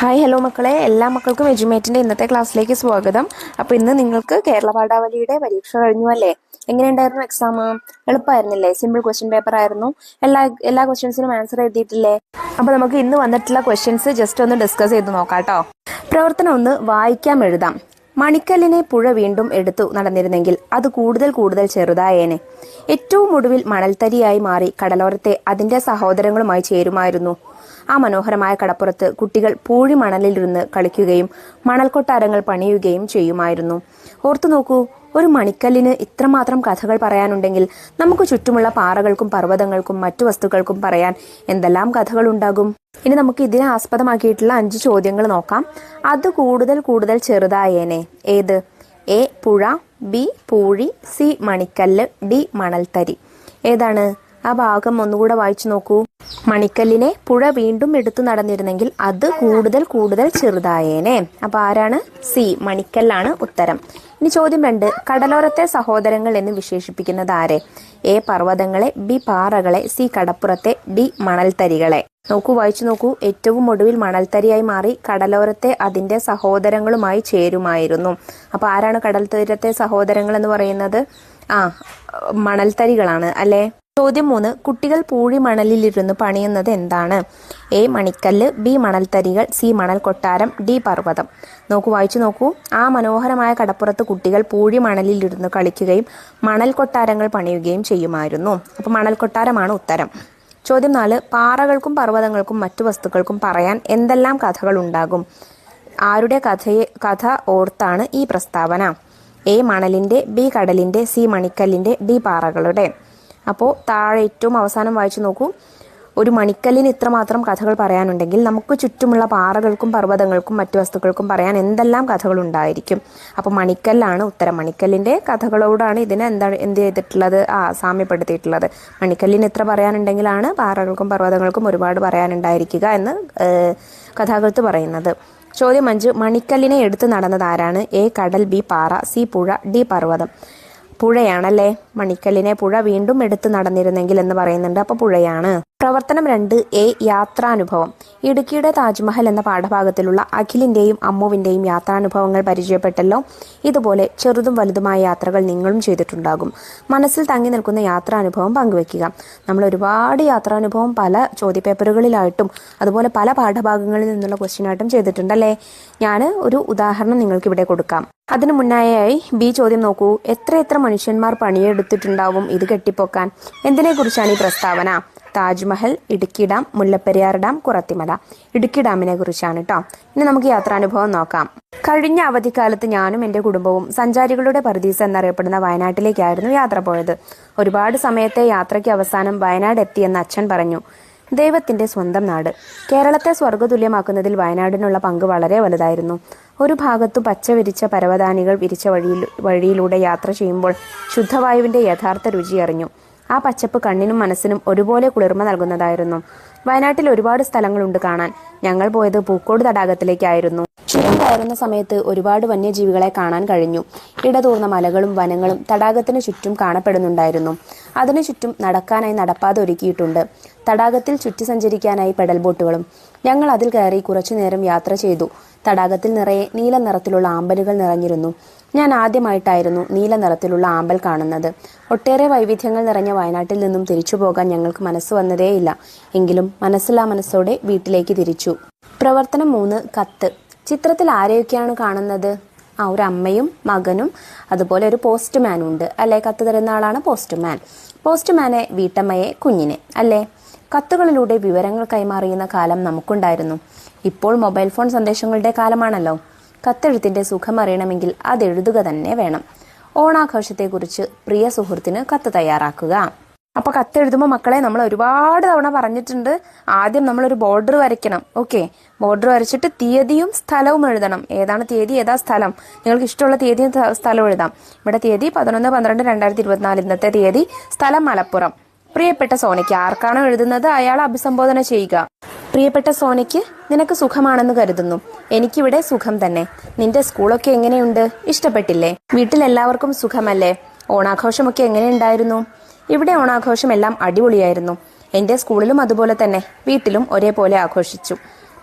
Hi hello മക്കളെ, എല്ലാ മക്കൾക്കും എഡ്യൂമേറ്റിന്റെ ഇന്നത്തെ ക്ലാസ്സിലേക്ക് സ്വാഗതം. അപ്പോൾ ഇന്ന് നിങ്ങൾക്ക് കേരള പാഠാവലിയുടെ പരീക്ഷ കഴിഞ്ഞു അല്ലേ? എങ്ങനെയുണ്ടായിരുന്നു എക്സാം? എളുപ്പമായിരുന്നില്ലേ? സിമ്പിൾ ക്വസ്റ്റ്യൻ പേപ്പർ ആയിരുന്നു. എല്ലാ ക്വസ്റ്റ്യൻസിനും ആൻസർ എഴുതിയിട്ടില്ലേ? അപ്പോൾ നമുക്ക് ഇന്ന് വന്നിട്ടുള്ള ക്വസ്റ്റ്യൻസ് ജസ്റ്റ് ഒന്ന് ഡിസ്കസ് ചെയ്ത് നോക്കാം കേട്ടോ. പ്രവർത്തനം 1, വായിക്കാം എഴുതാം. മണിക്കല്ലിനെ പുഴ വീണ്ടും എടുത്തു നടന്നിരുന്നെങ്കിൽ അത് കൂടുതൽ ചെറുതായേനെ. ഏറ്റവും ഒടുവിൽ മണൽത്തരിയായി മാറി കടലോരത്തെ അതിന്റെ സഹോദരങ്ങളുമായി ചേരുമായിരുന്നു. ആ മനോഹരമായ കടപ്പുറത്ത് കുട്ടികൾ പൂഴി മണലിലിരുന്ന് കളിക്കുകയും മണൽക്കൊട്ടാരങ്ങൾ പണിയുകയും ചെയ്യുമായിരുന്നു. ഓർത്തു നോക്കൂ, ഒരു മണിക്കല്ലിന് ഇത്രമാത്രം കഥകൾ പറയാനുണ്ടെങ്കിൽ നമുക്ക് ചുറ്റുമുള്ള പാറകൾക്കും പർവ്വതങ്ങൾക്കും മറ്റു വസ്തുക്കൾക്കും പറയാൻ എന്തെല്ലാം കഥകൾ ഉണ്ടാകും. ഇനി നമുക്ക് ഇതിനെ ആസ്പദമാക്കിയിട്ടുള്ള 5 ചോദ്യങ്ങൾ നോക്കാം. അത് കൂടുതൽ ചെറുതായേനെ. ഏത്? എ പുഴ, ബി പൂഴി, സി മണിക്കല്ല്, ഡി മണൽത്തരി. ഏതാണ്? ആ ഭാഗം ഒന്നുകൂടെ വായിച്ചു നോക്കൂ. മണിക്കല്ലിനെ പുഴ വീണ്ടും എടുത്തു നടന്നിരുന്നെങ്കിൽ അത് കൂടുതൽ ചെറുതായേനെ. അപ്പൊ ആരാണ്? സി മണിക്കല്ലാണ് ഉത്തരം. ഇനി ചോദ്യം 2, കടലോരത്തെ സഹോദരങ്ങൾ എന്ന് വിശേഷിപ്പിക്കുന്നത് ആരെ? എ പർവ്വതങ്ങളെ, ബി പാറകളെ, സി കടപ്പുറത്തെ, ഡി മണൽത്തരികളെ. വായിച്ചു നോക്കൂ. ഏറ്റവും ഒടുവിൽ മണൽത്തരിയായി മാറി കടലോരത്തെ അതിന്റെ സഹോദരങ്ങളുമായി ചേരുമായിരുന്നു. അപ്പൊ ആരാണ് കടൽ തീരത്തെ സഹോദരങ്ങൾ എന്ന് പറയുന്നത്? മണൽത്തരികളാണ് അല്ലെ? ചോദ്യം 3, കുട്ടികൾ പൂഴി മണലിലിരുന്ന് പണിയുന്നത് എന്താണ്? എ മണിക്കല്ല്, ബി മണൽത്തരികൾ, സി മണൽ കൊട്ടാരം, ഡി പർവ്വതം. വായിച്ചു നോക്കൂ. ആ മനോഹരമായ കടപ്പുറത്ത് കുട്ടികൾ പൂഴി മണലിലിരുന്ന് കളിക്കുകയും മണൽ കൊട്ടാരങ്ങൾ പണിയുകയും ചെയ്യുമായിരുന്നു. അപ്പൊ മണൽ കൊട്ടാരമാണ് ഉത്തരം. ചോദ്യം 4, പാറകൾക്കും പർവ്വതങ്ങൾക്കും മറ്റു വസ്തുക്കൾക്കും പറയാൻ എന്തെല്ലാം കഥകൾ ഉണ്ടാകും? ആരുടെ കഥ ഓർത്താണ് ഈ പ്രസ്താവന? എ മണലിന്റെ, ബി കടലിന്റെ, സി മണിക്കല്ലിന്റെ, ഡി പാറകളുടെ. അപ്പോൾ താഴെ ഏറ്റവും അവസാനം വായിച്ചു നോക്കൂ. ഒരു മണിക്കല്ലിന് ഇത്രമാത്രം കഥകൾ പറയാനുണ്ടെങ്കിൽ നമുക്ക് ചുറ്റുമുള്ള പാറകൾക്കും പർവ്വതങ്ങൾക്കും മറ്റു വസ്തുക്കൾക്കും പറയാൻ എന്തെല്ലാം കഥകൾ ഉണ്ടായിരിക്കും? അപ്പോൾ മണിക്കല്ലാണ് ഉത്തരം. മണിക്കല്ലിന്റെ കഥകളോടാണ് ഇതിനെ എന്ത് ചെയ്തിട്ടുള്ളത്? സാമ്യപ്പെടുത്തിയിട്ടുള്ളത്. മണിക്കല്ലിന് ഇത്ര പറയാനുണ്ടെങ്കിലാണ് പാറകൾക്കും പർവ്വതങ്ങൾക്കും ഒരുപാട് പറയാനുണ്ടായിരിക്കുക എന്ന് കഥാകൃത്ത് പറയുന്നത്. ചോദ്യം 5, മണിക്കല്ലിനെ എടുത്തു നടന്നത് ആരാണ്? എ കടൽ, ബി പാറ, സി പുഴ, ഡി പർവ്വതം. പുഴയാണല്ലേ. മണിക്കല്ലിനെ പുഴ വീണ്ടും എടുത്തു നടന്നിരുന്നെങ്കിൽ എന്ന് പറയുന്നുണ്ട്. അപ്പൊ പുഴയാണ്. പ്രവർത്തനം 2, എ യാത്രാനുഭവം. ഇടുക്കിയുടെ താജ്മഹൽ എന്ന പാഠഭാഗത്തിലുള്ള അഖിലിന്റെയും അമ്മുവിന്റെയും യാത്രാനുഭവങ്ങൾ പരിചയപ്പെട്ടല്ലോ. ഇതുപോലെ ചെറുതും വലുതുമായ യാത്രകൾ നിങ്ങളും ചെയ്തിട്ടുണ്ടാകും. മനസ്സിൽ തങ്ങി നിൽക്കുന്ന യാത്രാനുഭവം പങ്കുവെക്കുക. നമ്മൾ ഒരുപാട് യാത്രാനുഭവം പല ചോദ്യപേപ്പറുകളിലായിട്ടും അതുപോലെ പല പാഠഭാഗങ്ങളിൽ നിന്നുള്ള ക്വസ്റ്റ്യനായിട്ടും ചെയ്തിട്ടുണ്ടല്ലേ. ഞാൻ ഒരു ഉദാഹരണം നിങ്ങൾക്ക് ഇവിടെ കൊടുക്കാം. അതിനു മുന്നായി ബി ചോദ്യം നോക്കൂ. എത്ര മനുഷ്യന്മാർ പണിയെടുത്തിട്ടുണ്ടാവും ഇത് കെട്ടിപ്പൊക്കാൻ? എന്തിനെ കുറിച്ചാണ് ഈ പ്രസ്താവന? Taj Mahal, Idukki dam, Mullaperiyar dam, Kurathimala. ഇടുക്കി ഡാമിനെ കുറിച്ചാണ് കേട്ടോ. ഇനി നമുക്ക് യാത്രാനുഭവം നോക്കാം. കഴിഞ്ഞ അവധിക്കാലത്ത് ഞാനും എൻ്റെ കുടുംബവും സഞ്ചാരികളുടെ പറുദീസ എന്നറിയപ്പെടുന്ന വയനാട്ടിലേക്കായിരുന്നു യാത്ര പോയത്. ഒരുപാട് സമയത്തെ യാത്രയ്ക്ക് അവസാനം വയനാട് എത്തിയെന്ന് അച്ഛൻ പറഞ്ഞു. ദൈവത്തിന്റെ സ്വന്തം നാട്. കേരളത്തെ സ്വർഗതുല്യമാക്കുന്നതിൽ വയനാടിനുള്ള പങ്ക് വളരെ വലുതായിരുന്നു. ഒരു ഭാഗത്തു പച്ച വിരിച്ച പരവതാനികൾ വിരിച്ച വഴിയിലൂടെ യാത്ര ചെയ്യുമ്പോൾ ശുദ്ധവായുവിന്റെ യഥാർത്ഥ രുചി അറിഞ്ഞു. ആ പച്ചപ്പ് കണ്ണിനും മനസ്സിനും ഒരുപോലെ കുളിർമ നൽകുന്നതായിരുന്നു. വയനാട്ടിൽ ഒരുപാട് സ്ഥലങ്ങളുണ്ട് കാണാൻ. ഞങ്ങൾ പോയത് പൂക്കോട് തടാകത്തിലേക്കായിരുന്നു. ചുരം കയറുന്ന സമയത്ത് ഒരുപാട് വന്യജീവികളെ കാണാൻ കഴിഞ്ഞു. ഇടതൂർന്ന മലകളും വനങ്ങളും തടാകത്തിന് ചുറ്റും കാണപ്പെടുന്നുണ്ടായിരുന്നു. അതിനു ചുറ്റും നടക്കാനായി നടപ്പാത ഒരുക്കിയിട്ടുണ്ട്. തടാകത്തിൽ ചുറ്റി സഞ്ചരിക്കാനായി പെഡൽ ബോട്ടുകളും. ഞങ്ങൾ അതിൽ കയറി കുറച്ചുനേരം യാത്ര ചെയ്തു. തടാകത്തിൽ നിറയെ നീല നിറത്തിലുള്ള ആമ്പലുകൾ നിറഞ്ഞിരുന്നു. ഞാൻ ആദ്യമായിട്ടായിരുന്നു നീല നിറത്തിലുള്ള ആമ്പൽ കാണുന്നത്. ഒട്ടേറെ വൈവിധ്യങ്ങൾ നിറഞ്ഞ വയനാട്ടിൽ നിന്നും തിരിച്ചു പോകാൻ ഞങ്ങൾക്ക് മനസ്സ് വന്നതേയില്ല. എങ്കിലും മനസ്സില്ലാ മനസ്സോടെ വീട്ടിലേക്ക് തിരിച്ചു. പ്രവർത്തനം 3, കത്ത്. ചിത്രത്തിൽ ആരെയൊക്കെയാണ് കാണുന്നത്? ഒരു അമ്മയും മകനും അതുപോലെ ഒരു പോസ്റ്റ്മാനും ഉണ്ട് അല്ലെ? കത്ത് തരുന്ന ആളാണ് പോസ്റ്റ്മാൻ. പോസ്റ്റ്മാനെ, വീട്ടമ്മയെ, കുഞ്ഞിനെ അല്ലേ? കത്തുകളിലൂടെ വിവരങ്ങൾ കൈമാറിയുന്ന കാലം നമുക്കുണ്ടായിരുന്നു. ഇപ്പോൾ മൊബൈൽ ഫോൺ സന്ദേശങ്ങളുടെ കാലമാണല്ലോ. കത്തെഴുത്തിന്റെ സുഖം അറിയണമെങ്കിൽ അത് എഴുതുക തന്നെ വേണം. ഓണാഘോഷത്തെക്കുറിച്ച് പ്രിയ സുഹൃത്തിന് കത്ത് തയ്യാറാക്കുക. അപ്പൊ കത്തെഴുതുമ്പോൾ മക്കളെ നമ്മൾ ഒരുപാട് തവണ പറഞ്ഞിട്ടുണ്ട്. ആദ്യം നമ്മളൊരു ബോർഡർ വരയ്ക്കണം. ഓക്കെ, ബോർഡർ വരച്ചിട്ട് തീയതിയും സ്ഥലവും എഴുതണം. ഏതാണ് തീയതി, ഏതാ സ്ഥലം? നിങ്ങൾക്ക് ഇഷ്ടമുള്ള തീയതിയും സ്ഥലവും എഴുതാം. ഇവിടെ തീയതി 11/12/2024. ഇന്നത്തെ തീയതി, സ്ഥലം മലപ്പുറം. പ്രിയപ്പെട്ട സോനയ്ക്ക്. ആർക്കാണോ എഴുതുന്നത് അയാളെ അഭിസംബോധന ചെയ്യുക. പ്രിയപ്പെട്ട സോനയ്ക്ക്, നിനക്ക് സുഖമാണെന്ന് കരുതുന്നു. എനിക്കിവിടെ സുഖം തന്നെ. നിന്റെ സ്കൂളൊക്കെ എങ്ങനെയുണ്ട്? ഇഷ്ടപ്പെട്ടില്ലേ? വീട്ടിൽ എല്ലാവർക്കും സുഖമല്ലേ? ഓണാഘോഷമൊക്കെ എങ്ങനെയുണ്ടായിരുന്നു? ഇവിടെ ഓണാഘോഷം എല്ലാം അടിപൊളിയായിരുന്നു. എൻ്റെ സ്കൂളിലും അതുപോലെ തന്നെ. വീട്ടിലും ഒരേപോലെ ആഘോഷിച്ചു.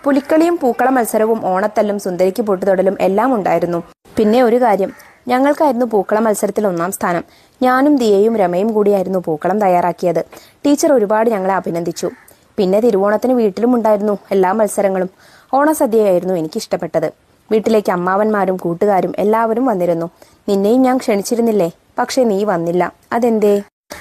പുലിക്കളിയും പൂക്കള മത്സരവും ഓണത്തല്ലും സുന്ദരിക്ക് പൊട്ടുതൊടലും എല്ലാം ഉണ്ടായിരുന്നു. പിന്നെ ഒരു കാര്യം, ഞങ്ങൾക്കായിരുന്നു പൂക്കള മത്സരത്തിൽ 1-ാം സ്ഥാനം. ഞാനും ദിയയും രമയും കൂടിയായിരുന്നു പൂക്കളം തയ്യാറാക്കിയത്. ടീച്ചർ ഒരുപാട് ഞങ്ങളെ അഭിനന്ദിച്ചു. പിന്നെ തിരുവോണത്തിന് വീട്ടിലും ഉണ്ടായിരുന്നു എല്ലാ മത്സരങ്ങളും. ഓണസദ്യയായിരുന്നു എനിക്കിഷ്ടപ്പെട്ടത്. വീട്ടിലേക്ക് അമ്മാവന്മാരും കൂട്ടുകാരും എല്ലാവരും വന്നിരുന്നു. നിന്നെയും ഞാൻ ക്ഷണിച്ചിരുന്നില്ലേ? പക്ഷെ നീ വന്നില്ല. അതെന്തേ?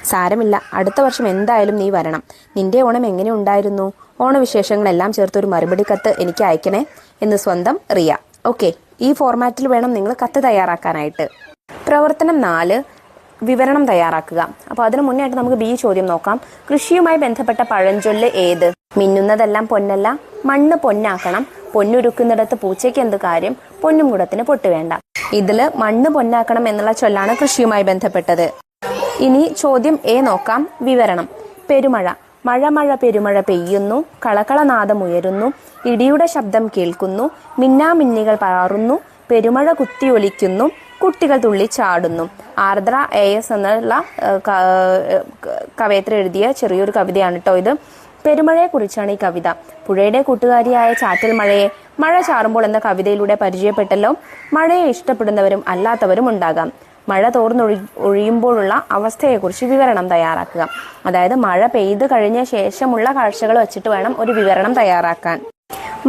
സാരമില്ല, അടുത്ത വർഷം എന്തായാലും നീ വരണം. നിന്റെ ഓണം എങ്ങനെ ഉണ്ടായിരുന്നു? ഓണവിശേഷങ്ങളെല്ലാം ചേർത്തൊരു മറുപടി കത്ത് എനിക്ക് അയക്കണേ എന്ന് സ്വന്തം റിയ. ഓക്കെ, ഈ ഫോർമാറ്റിൽ വേണം നിങ്ങൾ കത്ത് തയ്യാറാക്കാനായിട്ട്. പ്രവർത്തനം 4, വിവരണം തയ്യാറാക്കുക. അപ്പോൾ അതിനു മുന്നേ ആയിട്ട് നമുക്ക് ബി ചോദ്യം നോക്കാം. കൃഷിയുമായി ബന്ധപ്പെട്ട പഴഞ്ചൊല്ല് ഏത്? മിന്നുന്നതെല്ലാം പൊന്നല്ല, മണ്ണ് പൊന്നാക്കണം, പൊന്നുരുക്കുന്നിടത്ത് പൂച്ചയ്ക്ക് എന്ത് കാര്യം, പൊന്നും കുടത്തിന് പൊട്ട് വേണ്ട. ഇതില് മണ്ണ് പൊന്നാക്കണം എന്നുള്ള ചൊല്ലാണ് കൃഷിയുമായി ബന്ധപ്പെട്ടത്. ഇനി ചോദ്യം എ നോക്കാം. വിവരണം. പെരുമഴ. മഴ മഴ പെരുമഴ പെയ്യുന്നു, കളകളനാദമുയരുന്നു, ഇടിയുടെ ശബ്ദം കേൾക്കുന്നു, മിന്നാമിന്നികൾ പാറുന്നു, പെരുമഴ കുത്തിയൊലിക്കുന്നു, കുട്ടികൾ തുള്ളി ചാടുന്നു. ആർദ്ര AS എന്നുള്ള കവയത്രി എഴുതിയ ചെറിയൊരു കവിതയാണ് കേട്ടോ ഇത്. പെരുമഴയെ കുറിച്ചാണ് ഈ കവിത. പുഴയുടെ കൂട്ടുകാരിയായ ചാറ്റൽ മഴയെ മഴ ചാറുമ്പോൾ എന്ന കവിതയിലൂടെ പരിചയപ്പെട്ടല്ലോ. മഴയെ ഇഷ്ടപ്പെടുന്നവരും അല്ലാത്തവരും ഉണ്ടാകാം. മഴ തോർന്നൊഴിയുമ്പോഴുള്ള അവസ്ഥയെക്കുറിച്ച് വിവരണം തയ്യാറാക്കുക. അതായത് മഴ പെയ്തു കഴിഞ്ഞ ശേഷമുള്ള കാഴ്ചകൾ വെച്ചിട്ട് വേണം ഒരു വിവരണം തയ്യാറാക്കാൻ.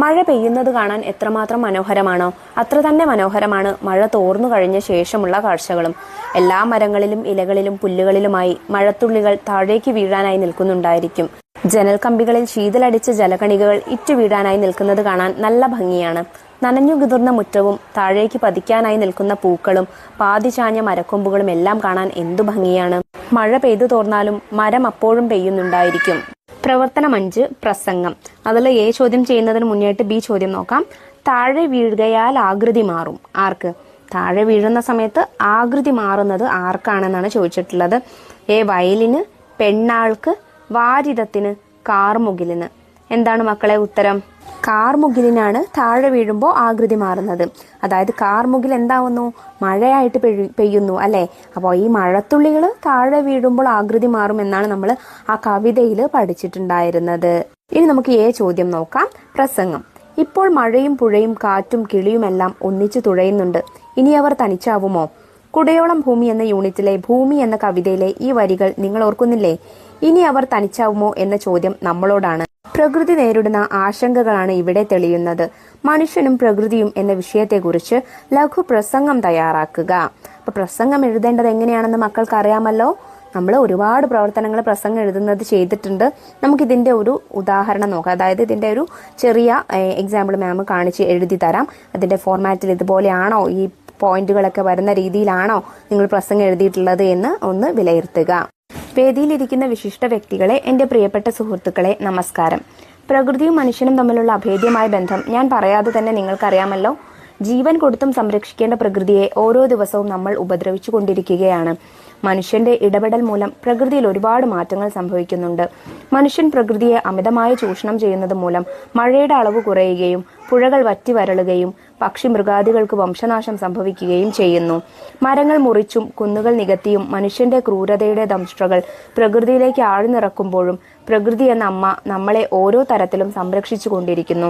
മഴ പെയ്യുന്നത് കാണാൻ എത്രമാത്രം മനോഹരമാണോ അത്ര തന്നെ മനോഹരമാണ് മഴ തോർന്നു കഴിഞ്ഞ ശേഷമുള്ള കാഴ്ചകളും. എല്ലാ മരങ്ങളിലും ഇലകളിലും പുല്ലുകളിലുമായി മഴത്തുള്ളികൾ താഴേക്ക് വീഴാനായി നിൽക്കുന്നുണ്ടായിരിക്കും. ജനൽ കമ്പികളിൽ ശീതലടിച്ച ജലകണികകൾ ഇറ്റു വീഴാനായി നിൽക്കുന്നത് കാണാൻ നല്ല ഭംഗിയാണ്. നനഞ്ഞു കുതിർന്ന മുറ്റവും താഴേക്ക് പതിക്കാനായി നിൽക്കുന്ന പൂക്കളും പാതിചാഞ്ഞ മരക്കൊമ്പുകളും എല്ലാം കാണാൻ എന്തു ഭംഗിയാണ്. മഴ പെയ്തു തോർന്നാലും മരം അപ്പോഴും പെയ്യുന്നുണ്ടായിരിക്കും. പ്രവർത്തനം 5, പ്രസംഗം. അതിൽ എ ചോദ്യം ചെയ്യുന്നതിന് മുന്നേറ്റ് ബി ചോദ്യം നോക്കാം. താഴെ വീഴുകയാൽ ആകൃതി മാറും. ആർക്ക്? താഴെ വീഴുന്ന സമയത്ത് ആകൃതി മാറുന്നത് ആർക്കാണെന്നാണ് ചോദിച്ചിട്ടുള്ളത്. എ വയലിന്, പെണ്ണാൾക്ക്, വാരിതത്തിന്, കാർമുകിലിന്. എന്താണ് മക്കളെ ഉത്തരം? കാർമുകിലിനാണ് താഴെ വീഴുമ്പോൾ ആകൃതി മാറുന്നത്. അതായത് കാർമുകിൽ എന്താവുന്നു? മഴയായിട്ട് പെയ്യുന്നു അല്ലെ? അപ്പോൾ ഈ മഴത്തുള്ളികൾ താഴെ വീഴുമ്പോൾ ആകൃതി മാറും എന്നാണ് നമ്മൾ ആ കവിതയിൽ പഠിച്ചിട്ടുണ്ടായിരുന്നത്. ഇനി നമുക്ക് എ ചോദ്യം നോക്കാം. പ്രസംഗം. ഇപ്പോൾ മഴയും പുഴയും കാറ്റും കിളിയുമെല്ലാം ഒന്നിച്ചു തുഴയുന്നുണ്ട്. ഇനി അവർ തനിച്ചാവുമോ? കുടയോളം ഭൂമി എന്ന യൂണിറ്റിലെ ഭൂമി എന്ന കവിതയിലെ ഈ വരികൾ നിങ്ങൾ ഓർക്കുന്നില്ലേ? ഇനി അവർ തനിച്ചാവുമോ എന്ന ചോദ്യം നമ്മളോടാണ്. പ്രകൃതി നേരിടുന്ന ആശങ്കകളാണ് ഇവിടെ തെളിയുന്നത്. മനുഷ്യനും പ്രകൃതിയും എന്ന വിഷയത്തെക്കുറിച്ച് ലഘു പ്രസംഗം തയ്യാറാക്കുക. അപ്പൊ പ്രസംഗം എഴുതേണ്ടത് എങ്ങനെയാണെന്ന് മക്കൾക്ക് അറിയാമല്ലോ. നമ്മൾ ഒരുപാട് പ്രവർത്തനങ്ങൾ പ്രസംഗം എഴുതുന്നത് ചെയ്തിട്ടുണ്ട്. നമുക്കിതിന്റെ ഒരു ഉദാഹരണം നോക്കാം. അതായത് ഇതിന്റെ ഒരു ചെറിയ എക്സാമ്പിൾ മാം കാണിച്ച് എഴുതി തരാം. അതിന്റെ ഫോർമാറ്റിൽ ഇതുപോലെയാണോ, ഈ പോയിന്റുകളൊക്കെ വരുന്ന രീതിയിലാണോ നിങ്ങൾ പ്രസംഗം എഴുതിയിട്ടുള്ളത് എന്ന് ഒന്ന് വിലയിരുത്തുക. വേദിയിലിരിക്കുന്ന വിശിഷ്ട വ്യക്തികളെ, എൻ്റെ പ്രിയപ്പെട്ട സുഹൃത്തുക്കളെ, നമസ്കാരം. പ്രകൃതിയും മനുഷ്യനും തമ്മിലുള്ള അഭേദ്യമായ ബന്ധം ഞാൻ പറയാതെ തന്നെ നിങ്ങൾക്കറിയാമല്ലോ. ജീവൻ കൊടുത്തും സംരക്ഷിക്കേണ്ട പ്രകൃതിയെ ഓരോ ദിവസവും നമ്മൾ ഉപദ്രവിച്ചു കൊണ്ടിരിക്കുകയാണ്. മനുഷ്യന്റെ ഇടപെടൽ മൂലം പ്രകൃതിയിൽ ഒരുപാട് മാറ്റങ്ങൾ സംഭവിക്കുന്നുണ്ട്. മനുഷ്യൻ പ്രകൃതിയെ അമിതമായി ചൂഷണം ചെയ്യുന്നത് മൂലം മഴയുടെ അളവ് കുറയുകയും പുഴകൾ വറ്റി വരളുകയും പക്ഷി മൃഗാദികൾക്ക് വംശനാശം സംഭവിക്കുകയും ചെയ്യുന്നു. മരങ്ങൾ മുറിച്ചും കുന്നുകൾ നികത്തിയും മനുഷ്യന്റെ ക്രൂരതയുടെ ദംഷ്ട്രകൾ പ്രകൃതിയിലേക്ക് ആഴ്ന്നിറക്കുമ്പോഴും പ്രകൃതി എന്ന അമ്മ നമ്മളെ ഓരോ തരത്തിലും സംരക്ഷിച്ചു കൊണ്ടിരിക്കുന്നു.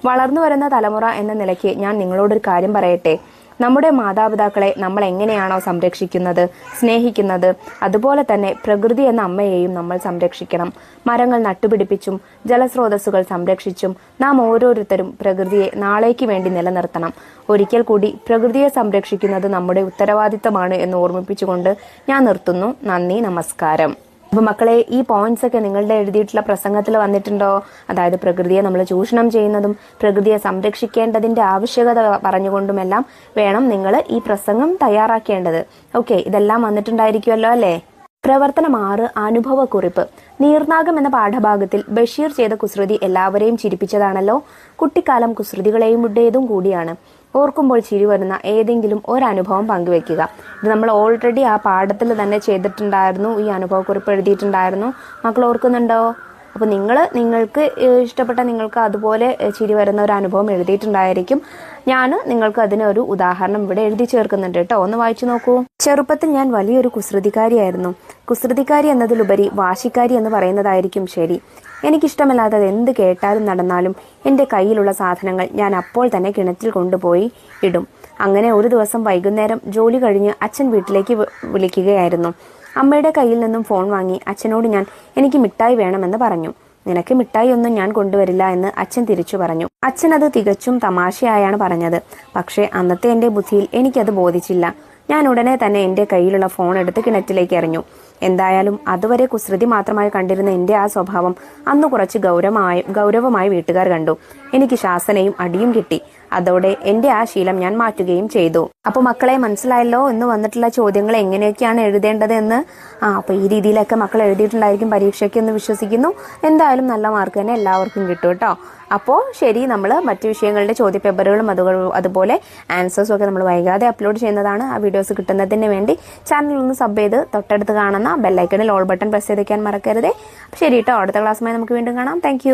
വളർന്നു വരുന്ന തലമുറ എന്ന നിലയ്ക്ക് ഞാൻ നിങ്ങളോടൊരു കാര്യം പറയട്ടെ. നമ്മുടെ മാതാപിതാക്കളെ നമ്മൾ എങ്ങനെയാണോ സംരക്ഷിക്കുന്നത്, സ്നേഹിക്കുന്നത്, അതുപോലെ തന്നെ പ്രകൃതി എന്ന അമ്മയെയും നമ്മൾ സംരക്ഷിക്കണം. മരങ്ങൾ നട്ടുപിടിപ്പിച്ചും ജലസ്രോതസ്സുകൾ സംരക്ഷിച്ചും നാം ഓരോരുത്തരും പ്രകൃതിയെ നാളേക്ക് വേണ്ടി നിലനിർത്തണം. ഒരിക്കൽ കൂടി പ്രകൃതിയെ സംരക്ഷിക്കുന്നത് നമ്മുടെ ഉത്തരവാദിത്തമാണ് എന്ന് ഓർമ്മിപ്പിച്ചുകൊണ്ട് ഞാൻ നിർത്തുന്നു. നന്ദി, നമസ്കാരം. അപ്പൊ മക്കളെ, ഈ പോയിന്റ്സ് ഒക്കെ നിങ്ങളുടെ എഴുതിയിട്ടുള്ള പ്രസംഗത്തിൽ വന്നിട്ടുണ്ടോ? അതായത് പ്രകൃതിയെ നമ്മൾ ചൂഷണം ചെയ്യുന്നതും പ്രകൃതിയെ സംരക്ഷിക്കേണ്ടതിന്റെ ആവശ്യകത പറഞ്ഞുകൊണ്ടുമെല്ലാം വേണം നിങ്ങൾ ഈ പ്രസംഗം തയ്യാറാക്കേണ്ടത്. ഓക്കെ, ഇതെല്ലാം വന്നിട്ടുണ്ടായിരിക്കുമല്ലോ അല്ലേ? പ്രവർത്തനം 6, അനുഭവക്കുറിപ്പ്. നീർനാഗം എന്ന പാഠഭാഗത്തിൽ ബഷീർ ചെയ്ത കുസൃതി എല്ലാവരെയും ചിരിപ്പിച്ചതാണല്ലോ. കുട്ടിക്കാലം കുസൃതികളെയുടേതും കൂടിയാണ്. ഓർക്കുമ്പോൾ ചിരി വരുന്ന ഏതെങ്കിലും ഒരനുഭവം പങ്കുവെക്കുക. ഇത് നമ്മൾ ഓൾറെഡി ആ പാഠത്തിൽ തന്നെ ചെയ്തിട്ടുണ്ടായിരുന്നു. ഈ അനുഭവക്കുറിപ്പ് എഴുതിയിട്ടുണ്ടായിരുന്നു. മക്കൾ ഓർക്കുന്നുണ്ടോ? അപ്പൊ നിങ്ങൾക്ക് ഇഷ്ടപ്പെട്ട, നിങ്ങൾക്ക് അതുപോലെ ചിരി വരുന്ന ഒരു അനുഭവം എഴുതിയിട്ടുണ്ടായിരിക്കും. ഞാൻ നിങ്ങൾക്ക് അതിനൊരു ഉദാഹരണം ഇവിടെ എഴുതി ചേർക്കുന്നുണ്ട് കേട്ടോ. ഒന്ന് വായിച്ചു നോക്കൂ. ചെറുപ്പത്തിൽ ഞാൻ വലിയൊരു കുസൃതിക്കാരിയായിരുന്നു. കുസൃതിക്കാരി എന്നതിലുപരി വാശിക്കാരി എന്ന് പറയുന്നതായിരിക്കും ശരി. എനിക്കിഷ്ടമല്ലാത്തത് എന്ത് കേട്ടാലും നടന്നാലും എൻ്റെ കയ്യിലുള്ള സാധനങ്ങൾ ഞാൻ അപ്പോൾ തന്നെ കിണറ്റിൽ കൊണ്ടുപോയി ഇടും. അങ്ങനെ ഒരു ദിവസം വൈകുന്നേരം ജോലി കഴിഞ്ഞ് അച്ഛൻ വീട്ടിലേക്ക് വിളിക്കുകയായിരുന്നു. അമ്മയുടെ കയ്യിൽ നിന്നും ഫോൺ വാങ്ങി അച്ഛനോട് ഞാൻ എനിക്ക് മിഠായി വേണമെന്ന് പറഞ്ഞു. നിനക്ക് മിഠായി ഒന്നും ഞാൻ കൊണ്ടുവരില്ല എന്ന് അച്ഛൻ തിരിച്ചു പറഞ്ഞു. അച്ഛൻ അത് തികച്ചും തമാശയായാണ് പറഞ്ഞത്. പക്ഷേ അന്നത്തെ എൻ്റെ ബുദ്ധിയിൽ എനിക്കത് ബോധിച്ചില്ല. ഞാൻ ഉടനെ തന്നെ എൻ്റെ കയ്യിലുള്ള ഫോൺ എടുത്ത് കിണറ്റിലേക്ക് എറിഞ്ഞു. എന്തായാലും അതുവരെ കുസൃതി മാത്രമായി കണ്ടിരുന്ന എൻ്റെ ആ സ്വഭാവം അന്ന് കുറച്ച് ഗൗരവമായി വീട്ടുകാർ കണ്ടു. എനിക്ക് ശാസനയും അടിയും കിട്ടി. അതോടെ എൻ്റെ ആ ശീലം ഞാൻ മാറ്റുകയും ചെയ്തു. അപ്പോൾ മക്കളെ മനസ്സിലായല്ലോ ഇന്ന് വന്നിട്ടുള്ള ചോദ്യങ്ങൾ എങ്ങനെയൊക്കെയാണ് എഴുതേണ്ടത് എന്ന്. അപ്പോൾ ഈ രീതിയിലൊക്കെ മക്കൾ എഴുതിയിട്ടുണ്ടായിരിക്കും പരീക്ഷയ്ക്ക് എന്ന് വിശ്വസിക്കുന്നു. എന്തായാലും നല്ല മാർക്ക് തന്നെ എല്ലാവർക്കും കിട്ടും കേട്ടോ. അപ്പോൾ ശരി, നമ്മൾ മറ്റു വിഷയങ്ങളുടെ ചോദ്യപേപ്പറുകളും അതുപോലെ ആൻസേഴ്സും ഒക്കെ നമ്മൾ വൈകാതെ അപ്ലോഡ് ചെയ്യുന്നതാണ്. ആ വീഡിയോസ് കിട്ടുന്നതിന് വേണ്ടി ചാനൽ ഒന്ന് സബ് ചെയ്ത് തൊട്ടടുത്ത് കാണുന്ന ബെല്ലൈക്കണിൽ ഓൾ ബട്ടൺ പ്രസ് ചെയ്ത് വയ്ക്കാൻ മറക്കരുതേ. ശരി കേട്ടോ, അടുത്ത ക്ലാസ്സുമായി നമുക്ക് വീണ്ടും കാണാം. താങ്ക്